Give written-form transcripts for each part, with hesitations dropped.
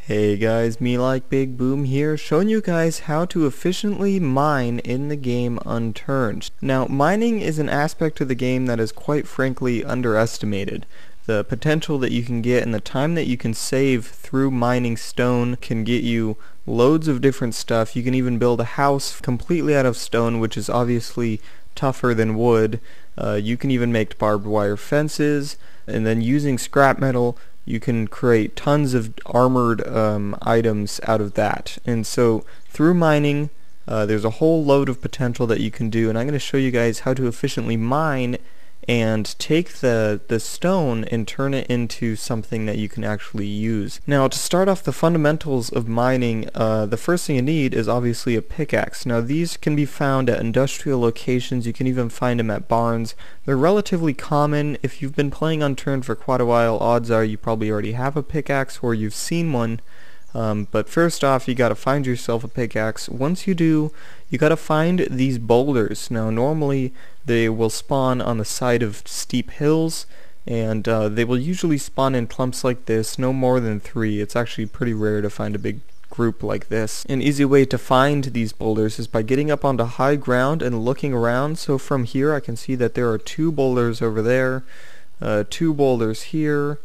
Hey guys, me like Big Boom here, showing you guys how to efficiently mine in the game Unturned. Now, mining is an aspect of the game that is quite frankly underestimated. The potential that you can get and the time that you can save through mining stone can get you loads of different stuff. You can even build a house completely out of stone, which is obviously tougher than wood. You can even make barbed wire fences, and then using scrap metal you can create tons of armored items out of that. And so through mining there's a whole load of potential that you can do, and I'm going to show you guys how to efficiently mine and take the stone and turn it into something that you can actually use. Now, to start off the fundamentals of mining, the first thing you need is obviously a pickaxe. Now, these can be found at industrial locations. You can even find them at barns. They're relatively common. If you've been playing Unturned for quite a while, odds are you probably already have a pickaxe or you've seen one. But first off, you gotta find yourself a pickaxe. Once you do, you gotta find these boulders. Now, normally they will spawn on the side of steep hills, and they will usually spawn in clumps like this, no more than 3. It's actually pretty rare to find a big group like this. An easy way to find these boulders is by getting up onto high ground and looking around. So from here I can see that there are 2 boulders over there, 2 boulders here,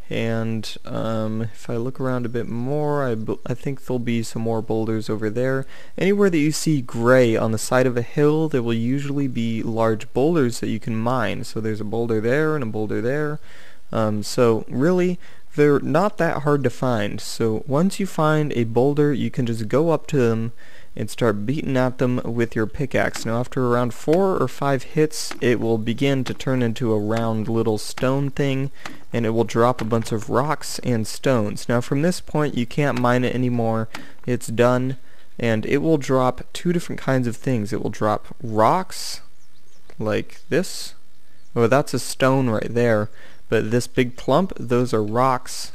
and if I look around a bit more, I think there'll be some more boulders over there. Anywhere that you see gray on the side of a hill, there will usually be large boulders that you can mine. So there's a boulder there and a boulder there. So really, they're not that hard to find. So once you find a boulder, you can just go up to them and start beating at them with your pickaxe. Now, after around 4 or 5 hits, it will begin to turn into a round little stone thing, and it will drop a bunch of rocks and stones. Now, from this point, you can't mine it anymore. It's done, and it will drop 2 different kinds of things. It will drop rocks, like this. Oh, that's a stone right there. But this big clump, those are rocks,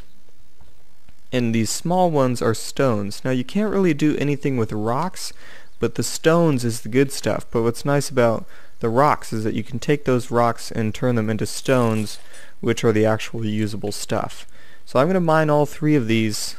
and these small ones are stones. Now, you can't really do anything with rocks, but the stones is the good stuff. But what's nice about the rocks is that you can take those rocks and turn them into stones, which are the actual usable stuff. So I'm going to mine all 3 of these,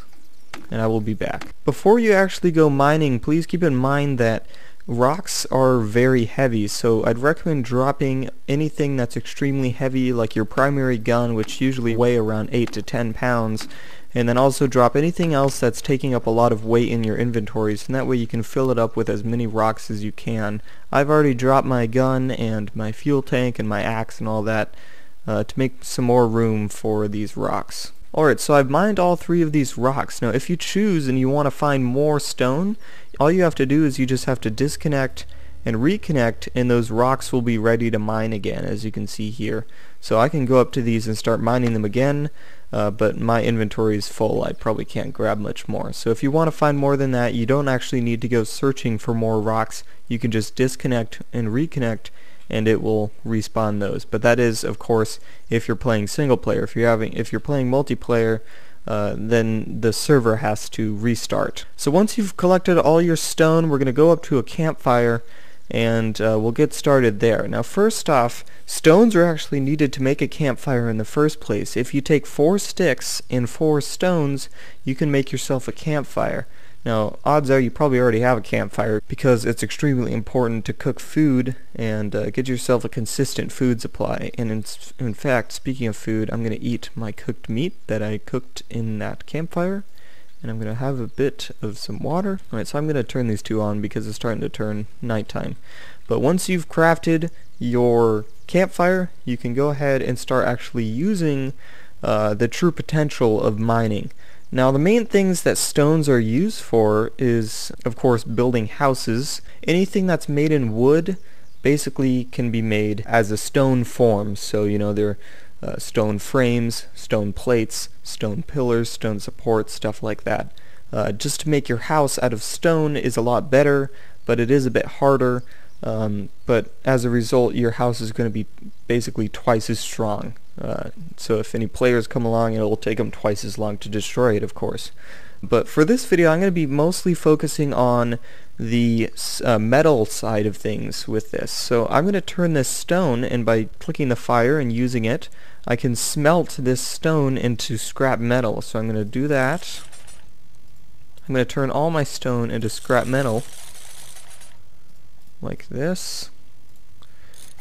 and I will be back. Before you actually go mining, please keep in mind that rocks are very heavy, so I'd recommend dropping anything that's extremely heavy, like your primary gun, which usually weigh around 8 to 10 pounds, and then also drop anything else that's taking up a lot of weight in your inventories, and that way you can fill it up with as many rocks as you can. I've already dropped my gun and my fuel tank and my axe and all that to make some more room for these rocks. Alright, so I've mined all 3 of these rocks. Now, if you choose and you want to find more stone, all you have to do is you just have to disconnect and reconnect, and those rocks will be ready to mine again, as you can see here. So I can go up to these and start mining them again, but my inventory is full. I probably can't grab much more. So if you want to find more than that, you don't actually need to go searching for more rocks. You can just disconnect and reconnect, and it will respawn those. But that is, of course, if you're playing single player. If you're playing multiplayer, then the server has to restart. So once you've collected all your stone, we're going to go up to a campfire, and we'll get started there. Now, first off, stones are actually needed to make a campfire in the first place. If you take 4 sticks and 4 stones, you can make yourself a campfire. Now, odds are you probably already have a campfire, because it's extremely important to cook food and get yourself a consistent food supply. And in fact, speaking of food, I'm going to eat my cooked meat that I cooked in that campfire, and I'm going to have a bit of some water. Alright, so I'm going to turn these 2 on because it's starting to turn nighttime. But once you've crafted your campfire, you can go ahead and start actually using the true potential of mining. Now, the main things that stones are used for is, of course, building houses. Anything that's made in wood basically can be made as a stone form. So, you know, they're stone frames, stone plates, stone pillars, stone supports, stuff like that. Just to make your house out of stone is a lot better, but it is a bit harder. But as a result, your house is going to be basically twice as strong. So if any players come along, it will take them twice as long to destroy it, of course. But for this video, I'm going to be mostly focusing on the metal side of things with this. So I'm going to turn this stone, and by clicking the fire and using it, I can smelt this stone into scrap metal. So I'm going to do that. I'm going to turn all my stone into scrap metal, like this.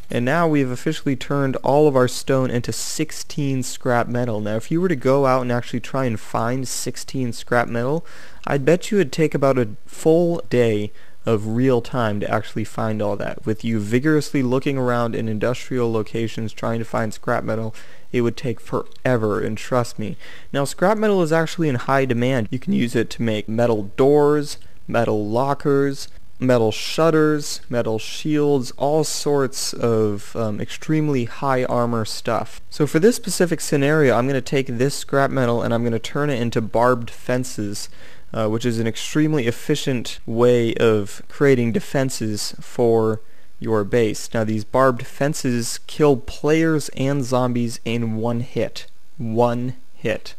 And now we've officially turned all of our stone into 16 scrap metal. Now if you were to go out and actually try and find 16 scrap metal, I'd bet you it'd take about a full day of real time to actually find all that. With you vigorously looking around in industrial locations trying to find scrap metal, it would take forever, and trust me. Now scrap metal is actually in high demand. You can use it to make metal doors, metal lockers, metal shutters, metal shields, all sorts of extremely high armor stuff. So for this specific scenario, I'm going to take this scrap metal and I'm going to turn it into barbed fences, which is an extremely efficient way of creating defenses for your base. Now these barbed fences kill players and zombies in one hit. One hit.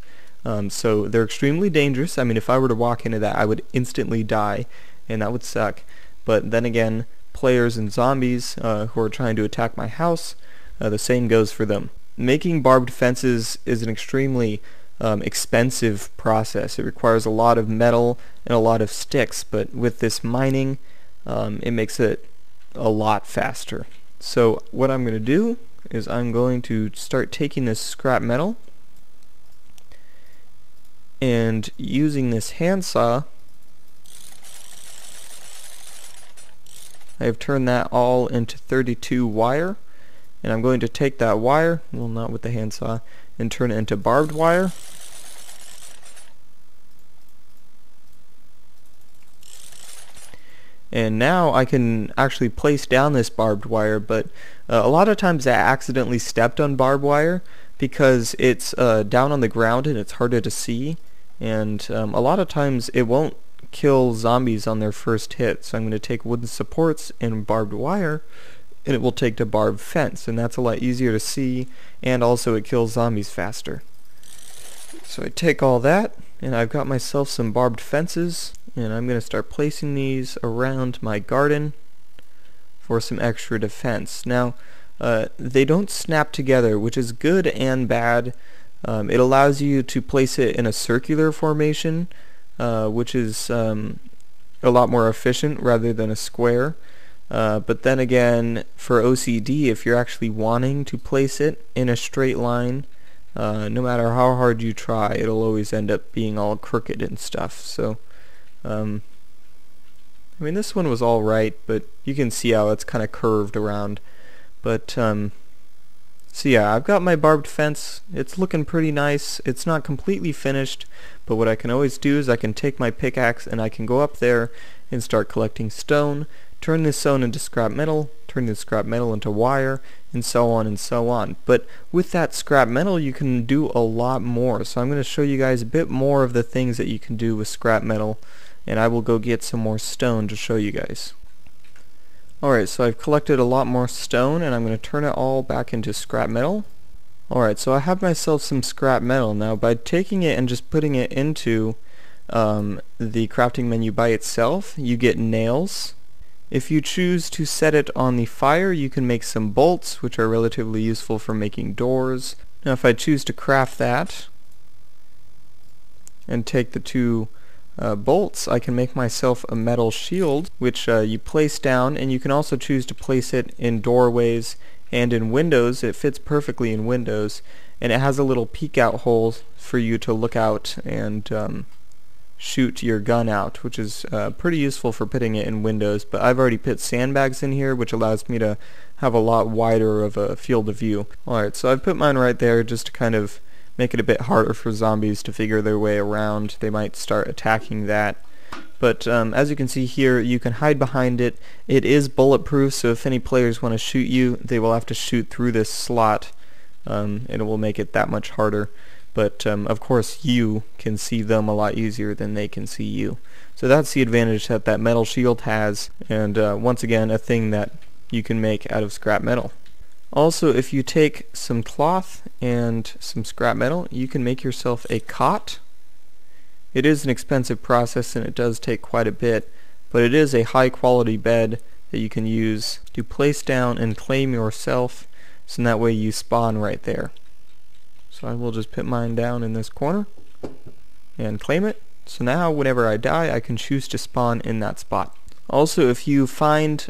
So they're extremely dangerous. I mean, if I were to walk into that, I would instantly die, and that would suck. But then again, players and zombies who are trying to attack my house, the same goes for them. Making barbed fences is an extremely expensive process. It requires a lot of metal and a lot of sticks, but with this mining, it makes it a lot faster. So what I'm going to do is I'm going to start taking this scrap metal and using this handsaw, I have turned that all into 32 wire, and I'm going to take that wire, well, not with the handsaw, and turn it into barbed wire. And now I can actually place down this barbed wire, but a lot of times I accidentally stepped on barbed wire because it's down on the ground and it's harder to see, and a lot of times it won't kill zombies on their first hit. So I'm going to take wooden supports and barbed wire, and it will take to barbed fence, and that's a lot easier to see, and also it kills zombies faster. So I take all that, and I've got myself some barbed fences, and I'm going to start placing these around my garden for some extra defense. Now they don't snap together, which is good and bad. It allows you to place it in a circular formation, which is a lot more efficient rather than a square. But then again, for OCD, if you're actually wanting to place it in a straight line, no matter how hard you try, it'll always end up being all crooked and stuff. So I mean, this one was all right, but you can see how it's kind of curved around. But so yeah, I've got my barbed fence. It's looking pretty nice. It's not completely finished, but what I can always do is I can take my pickaxe and I can go up there and start collecting stone, turn this stone into scrap metal, turn this scrap metal into wire, and so on and so on. But with that scrap metal you can do a lot more, so I'm going to show you guys a bit more of the things that you can do with scrap metal, and I will go get some more stone to show you guys. Alright, so I've collected a lot more stone, and I'm going to turn it all back into scrap metal. Alright, so I have myself some scrap metal. Now by taking it and just putting it into the crafting menu by itself, you get nails. If you choose to set it on the fire, you can make some bolts, which are relatively useful for making doors. Now if I choose to craft that and take the two bolts, I can make myself a metal shield, which you place down, and you can also choose to place it in doorways and in windows. It fits perfectly in windows, and it has a little peek out hole for you to look out and shoot your gun out, which is pretty useful for putting it in windows. But I've already put sandbags in here, which allows me to have a lot wider of a field of view. Alright, so I've put mine right there just to kind of make it a bit harder for zombies to figure their way around. They might start attacking that. But as you can see here, you can hide behind it. It is bulletproof, so if any players want to shoot you, they will have to shoot through this slot, and it will make it that much harder. But of course you can see them a lot easier than they can see you. So that's the advantage that that metal shield has, and once again, a thing that you can make out of scrap metal. Also, if you take some cloth and some scrap metal, you can make yourself a cot. It is an expensive process and it does take quite a bit, but it is a high quality bed that you can use to place down and claim yourself, so that way you spawn right there. So I will just put mine down in this corner and claim it, So now whenever I die, I can choose to spawn in that spot. Also, if you find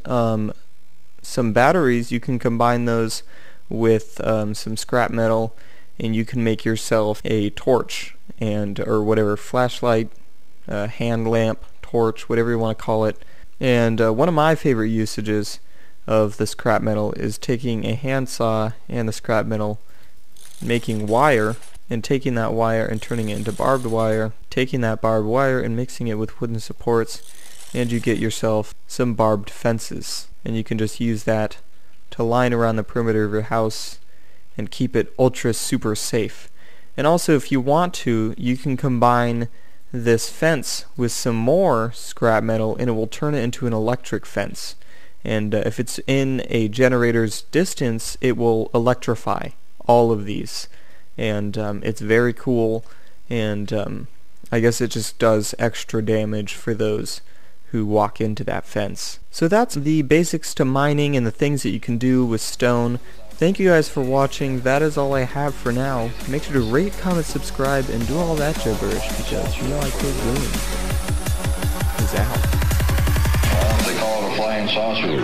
some batteries, you can combine those with some scrap metal, and you can make yourself a torch or whatever, flashlight, hand lamp, torch, whatever you want to call it. And one of my favorite usages of the scrap metal is taking a handsaw and the scrap metal, making wire, and taking that wire and turning it into barbed wire, taking that barbed wire and mixing it with wooden supports, and you get yourself some barbed fences. And you can just use that to line around the perimeter of your house and keep it ultra super safe. And also, if you want to, you can combine this fence with some more scrap metal and it will turn it into an electric fence. And if it's in a generator's distance, it will electrify all of these. And it's very cool, and I guess it just does extra damage for those who walk into that fence. So that's the basics to mining and the things that you can do with stone. Thank you guys for watching. That is all I have for now. Make sure to rate, comment, subscribe, and do all that gibberish, because you know I Big Boom is out. They call it a flying saucer.